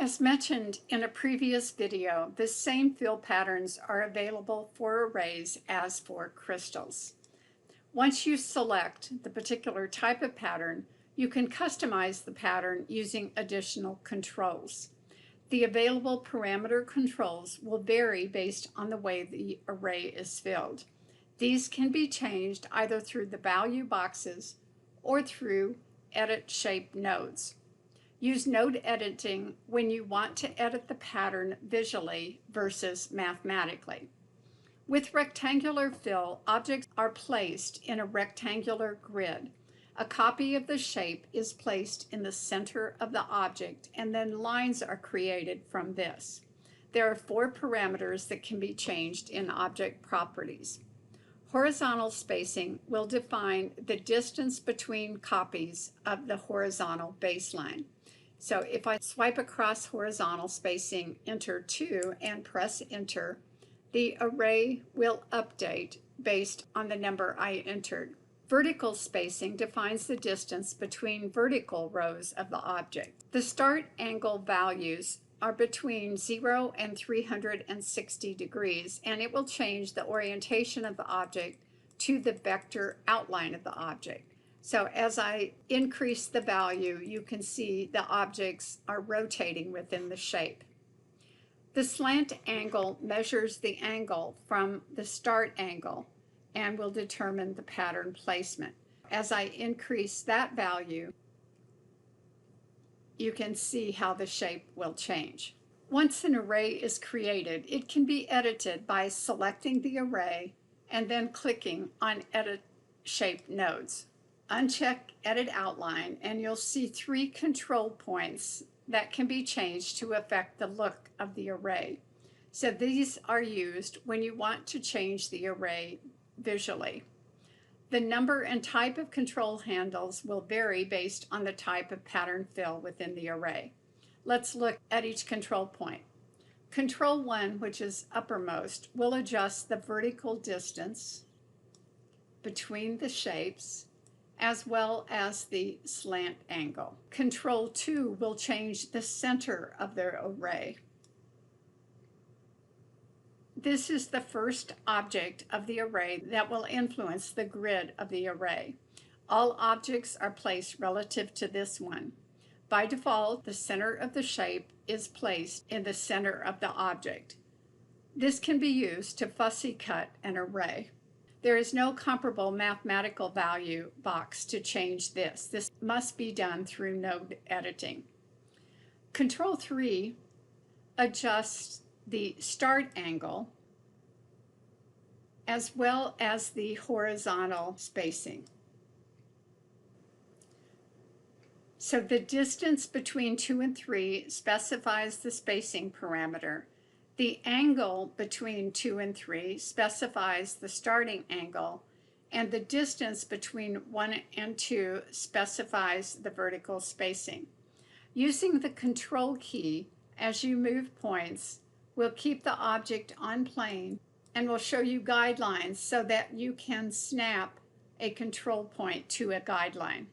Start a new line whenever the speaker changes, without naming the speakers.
As mentioned in a previous video, the same fill patterns are available for arrays as for crystals. Once you select the particular type of pattern, you can customize the pattern using additional controls. The available parameter controls will vary based on the way the array is filled. These can be changed either through the value boxes or through edit shape nodes. Use node editing when you want to edit the pattern visually versus mathematically. With rectangular fill, objects are placed in a rectangular grid. A copy of the shape is placed in the center of the object, and then lines are created from this. There are 4 parameters that can be changed in object properties. Horizontal spacing will define the distance between copies of the horizontal baseline. So if I swipe across horizontal spacing, enter 2, and press enter, the array will update based on the number I entered. Vertical spacing defines the distance between vertical rows of the object. The start angle values are between 0 and 360 degrees, and it will change the orientation of the object to the vector outline of the object. So as I increase the value, you can see the objects are rotating within the shape. The slant angle measures the angle from the start angle and will determine the pattern placement. As I increase that value, you can see how the shape will change. Once an array is created, it can be edited by selecting the array and then clicking on Edit Shape Nodes. Uncheck Edit Outline, and you'll see 3 control points that can be changed to affect the look of the array. So these are used when you want to change the array visually. The number and type of control handles will vary based on the type of pattern fill within the array. Let's look at each control point. Control 1, which is uppermost, will adjust the vertical distance between the shapes as well as the slant angle. Control 2 will change the center of the array. This is the first object of the array that will influence the grid of the array. All objects are placed relative to this one. By default, the center of the shape is placed in the center of the object. This can be used to fussy cut an array. There is no comparable mathematical value box to change this. This must be done through node editing. Control 3 adjusts the start angle as well as the horizontal spacing. So the distance between 2 and 3 specifies the spacing parameter. The angle between 2 and 3 specifies the starting angle, and the distance between 1 and 2 specifies the vertical spacing. Using the control key as you move points will keep the object on plane and will show you guidelines so that you can snap a control point to a guideline.